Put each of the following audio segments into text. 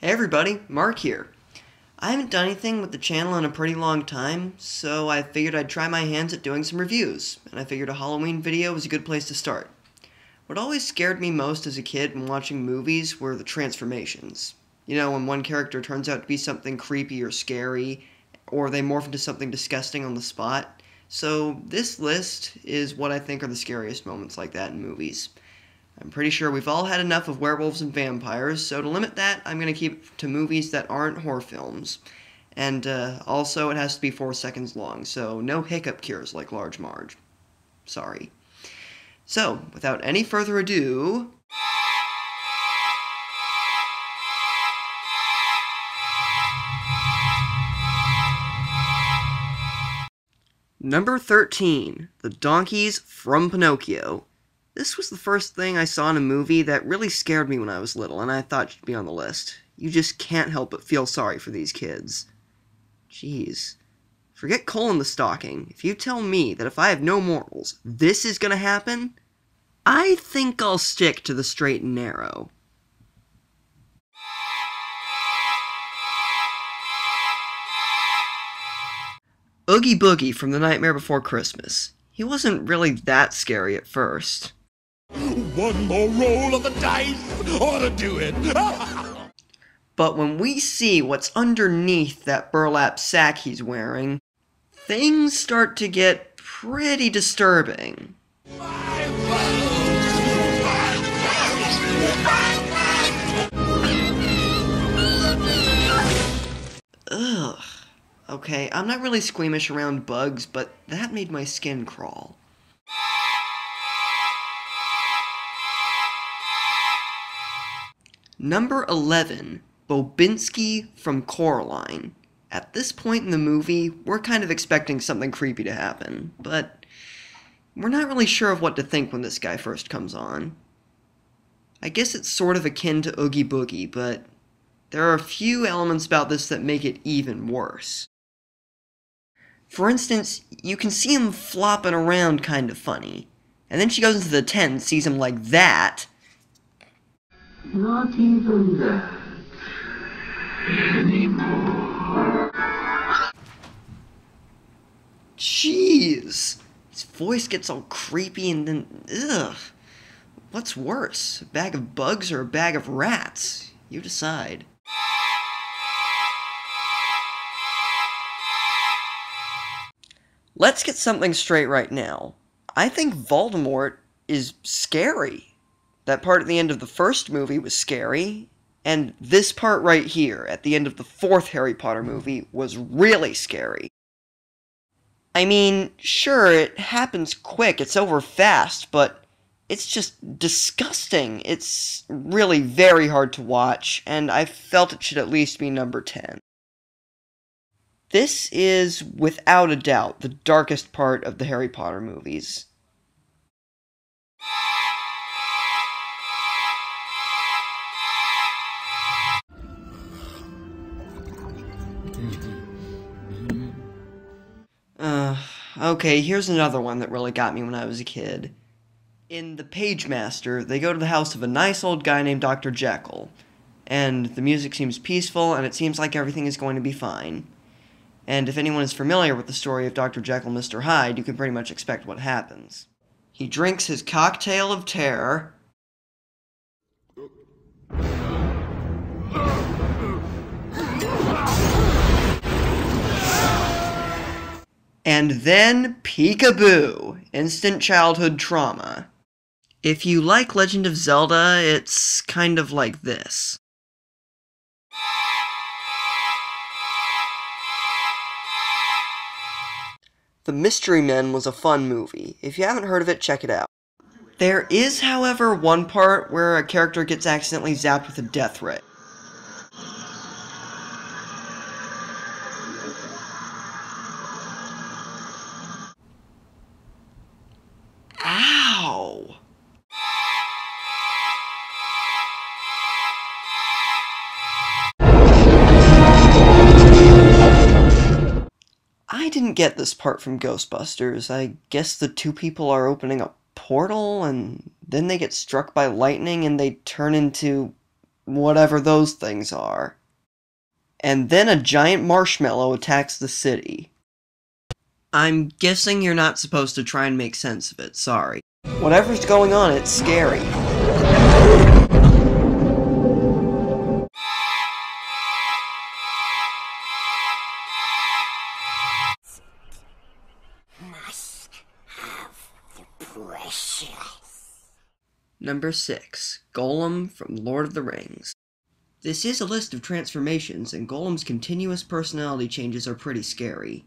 Hey everybody, Mark here. I haven't done anything with the channel in a pretty long time, so I figured I'd try my hands at doing some reviews, and I figured a Halloween video was a good place to start. What always scared me most as a kid when watching movies were the transformations. You know, when one character turns out to be something creepy or scary, or they morph into something disgusting on the spot. So this list is what I think are the scariest moments like that in movies. I'm pretty sure we've all had enough of werewolves and vampires, so to limit that, I'm going to keep it to movies that aren't horror films. And also, it has to be 4 seconds long, so no hiccup cures like Large Marge. Sorry. So, without any further ado... Number 13, The Donkeys from Pinocchio. This was the first thing I saw in a movie that really scared me when I was little, and I thought it should be on the list. You just can't help but feel sorry for these kids. Jeez. Forget Cole in the stocking. If you tell me that if I have no morals, this is gonna happen, I think I'll stick to the straight and narrow. Oogie Boogie from The Nightmare Before Christmas. He wasn't really that scary at first. One more roll of the dice ought to do it. But when we see what's underneath that burlap sack he's wearing, things start to get pretty disturbing. Ugh. Okay, I'm not really squeamish around bugs, but that made my skin crawl. Number 11, Bobinski from Coraline. At this point in the movie, we're kind of expecting something creepy to happen, but we're not really sure of what to think when this guy first comes on. I guess it's sort of akin to Oogie Boogie, but there are a few elements about this that make it even worse. For instance, you can see him flopping around kind of funny, and then she goes into the tent and sees him like that. Not even that anymore. Jeez! His voice gets all creepy and then, ugh. What's worse, a bag of bugs or a bag of rats? You decide. Let's get something straight right now. I think Voldemort is scary. That part at the end of the first movie was scary, and this part right here, at the end of the fourth Harry Potter movie, was really scary. I mean, sure, it happens quick, it's over fast, but it's just disgusting. It's really very hard to watch, and I felt it should at least be number 10. This is, without a doubt, the darkest part of the Harry Potter movies. Okay, here's another one that really got me when I was a kid. In The Page Master, they go to the house of a nice old guy named Dr. Jekyll, and the music seems peaceful, and it seems like everything is going to be fine. And if anyone is familiar with the story of Dr. Jekyll and Mr. Hyde, you can pretty much expect what happens. He drinks his cocktail of terror, and then peekaboo! Instant childhood trauma. If you like Legend of Zelda, it's kind of like this. The Mystery Men was a fun movie. If you haven't heard of it, check it out. There is, however, one part where a character gets accidentally zapped with a death ray. Ow! I didn't get this part from Ghostbusters. I guess the two people are opening a portal, and then they get struck by lightning and they turn into whatever those things are. And then a giant marshmallow attacks the city. I'm guessing you're not supposed to try and make sense of it, sorry. Whatever's going on, it's scary. Must have the precious. Number 6. Golem from Lord of the Rings. This is a list of transformations, and Golem's continuous personality changes are pretty scary.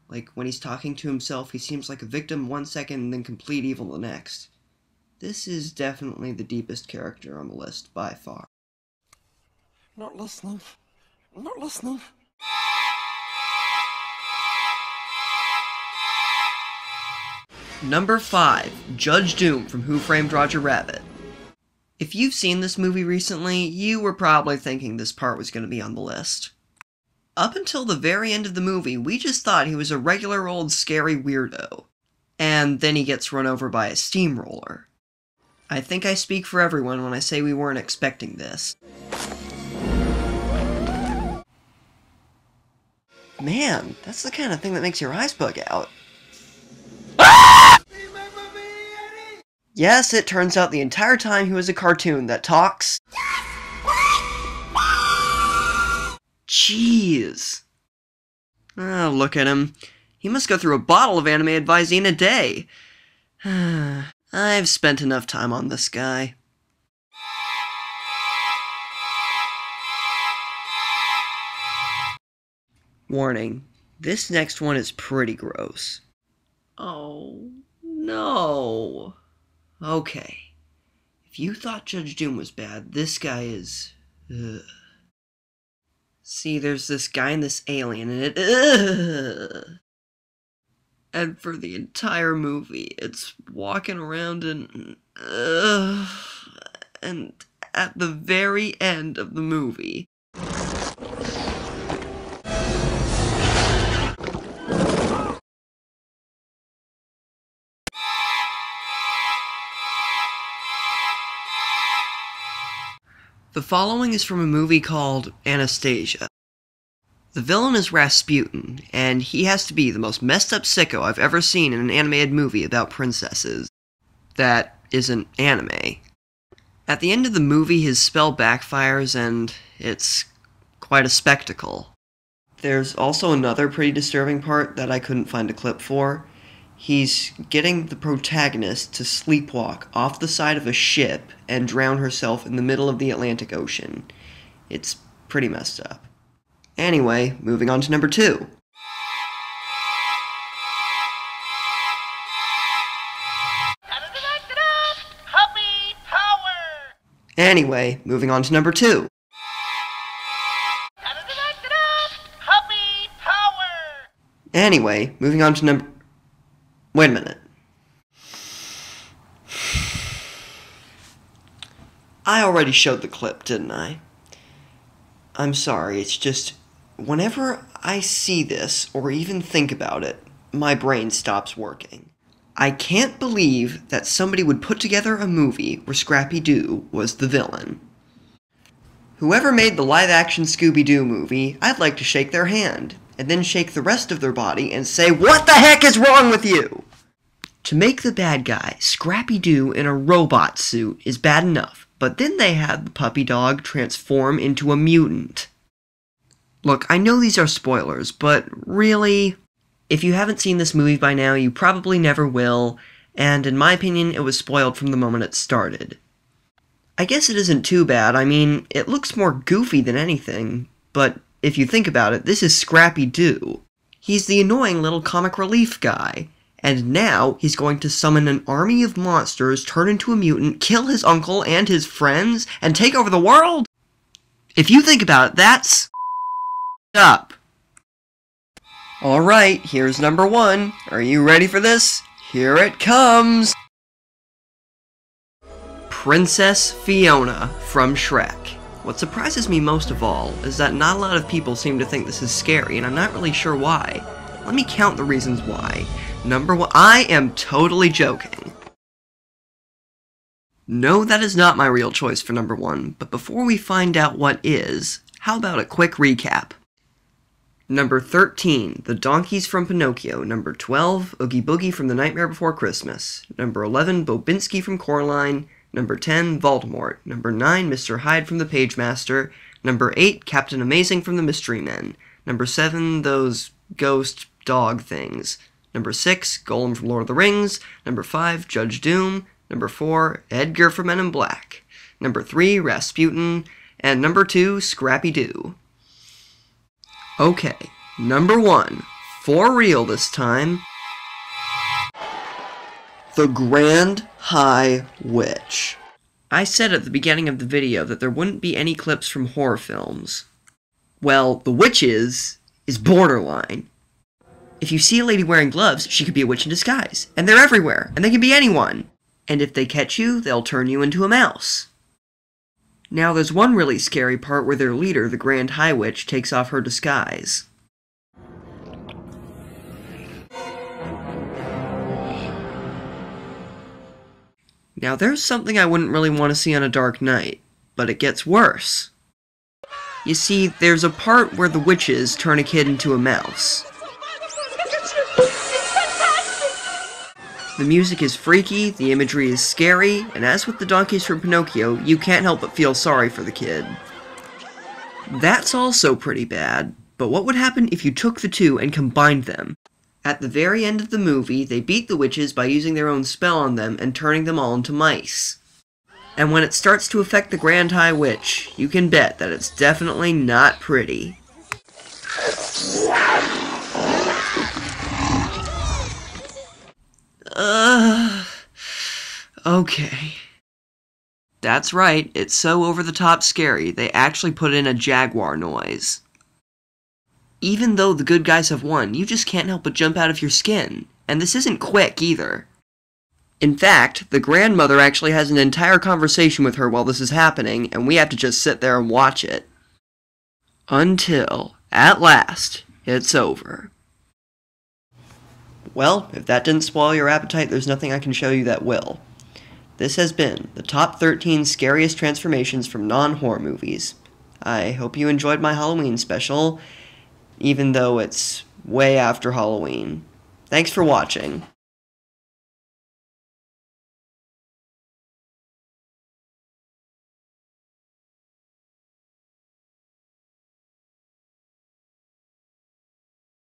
Like, when he's talking to himself, he seems like a victim one second and then complete evil the next. This is definitely the deepest character on the list, by far. Not listening. Not listening. Number 5. Judge Doom from Who Framed Roger Rabbit. If you've seen this movie recently, you were probably thinking this part was going to be on the list. Up until the very end of the movie, we just thought he was a regular old scary weirdo. And then he gets run over by a steamroller. I think I speak for everyone when I say we weren't expecting this. Man, that's the kind of thing that makes your eyes bug out. Yes, it turns out the entire time he was a cartoon that talks. Jeez. Oh, look at him. He must go through a bottle of animated Visine a day. I've spent enough time on this guy. Warning, this next one is pretty gross. Oh, no. Okay. If you thought Judge Doom was bad, this guy is... Ugh. See, there's this guy and this alien, and it... Ugh. And for the entire movie, it's walking around and... Ugh. And at the very end of the movie... The following is from a movie called Anastasia. The villain is Rasputin, and he has to be the most messed up sicko I've ever seen in an animated movie about princesses. That isn't anime. At the end of the movie, his spell backfires, and it's quite a spectacle. There's also another pretty disturbing part that I couldn't find a clip for. He's getting the protagonist to sleepwalk off the side of a ship and drown herself in the middle of the Atlantic Ocean. It's pretty messed up. Anyway, moving on to number 2. Puppy power! Anyway, moving on to number 2. Puppy power! Anyway, moving on to number... Wait a minute. I already showed the clip, didn't I? I'm sorry, it's just... Whenever I see this, or even think about it, my brain stops working. I can't believe that somebody would put together a movie where Scrappy-Doo was the villain. Whoever made the live-action Scooby-Doo movie, I'd like to shake their hand, and then shake the rest of their body and say, "What the heck is wrong with you?" To make the bad guy, Scrappy-Doo in a robot suit, is bad enough, but then they had the puppy dog transform into a mutant. Look, I know these are spoilers, but really, if you haven't seen this movie by now, you probably never will, and in my opinion, it was spoiled from the moment it started. I guess it isn't too bad. I mean, it looks more goofy than anything, but if you think about it, this is Scrappy-Doo. He's the annoying little comic relief guy, and now he's going to summon an army of monsters, turn into a mutant, kill his uncle and his friends, and take over the world? If you think about it, that's... up. Alright, here's number 1. Are you ready for this? Here it comes! Princess Fiona from Shrek. What surprises me most of all is that not a lot of people seem to think this is scary, and I'm not really sure why. Let me count the reasons why. Number 1, I am totally joking. No, that is not my real choice for number 1, but before we find out what is, how about a quick recap? Number 13, The Donkeys from Pinocchio. Number 12, Oogie Boogie from The Nightmare Before Christmas. Number 11, Bobinski from Coraline. Number 10, Voldemort. Number 9, Mr. Hyde from The Pagemaster. Number 8, Captain Amazing from The Mystery Men. Number 7, those ghost dog things. Number 6, Gollum from Lord of the Rings. Number 5, Judge Doom. Number 4, Edgar from Men in Black. Number 3, Rasputin. And number 2, Scrappy-Doo. Okay, number 1, for real this time, The Grand High Witch. I said at the beginning of the video that there wouldn't be any clips from horror films. Well, the witch is borderline. If you see a lady wearing gloves, she could be a witch in disguise. And they're everywhere, and they can be anyone. And if they catch you, they'll turn you into a mouse. Now, there's one really scary part where their leader, the Grand High Witch, takes off her disguise. Now, there's something I wouldn't really want to see on a dark night, but it gets worse. You see, there's a part where the witches turn a kid into a mouse. The music is freaky, the imagery is scary, and as with the donkeys from Pinocchio, you can't help but feel sorry for the kid. That's also pretty bad, but what would happen if you took the two and combined them? At the very end of the movie, they beat the witches by using their own spell on them and turning them all into mice. And when it starts to affect the Grand High Witch, you can bet that it's definitely not pretty. Okay. That's right, it's so over-the-top scary, they actually put in a jaguar noise. Even though the good guys have won, you just can't help but jump out of your skin. And this isn't quick, either. In fact, the grandmother actually has an entire conversation with her while this is happening, and we have to just sit there and watch it. Until, at last, it's over. Well, if that didn't spoil your appetite, there's nothing I can show you that will. This has been the top 13 scariest transformations from non-horror movies. I hope you enjoyed my Halloween special, even though it's way after Halloween. Thanks for watching.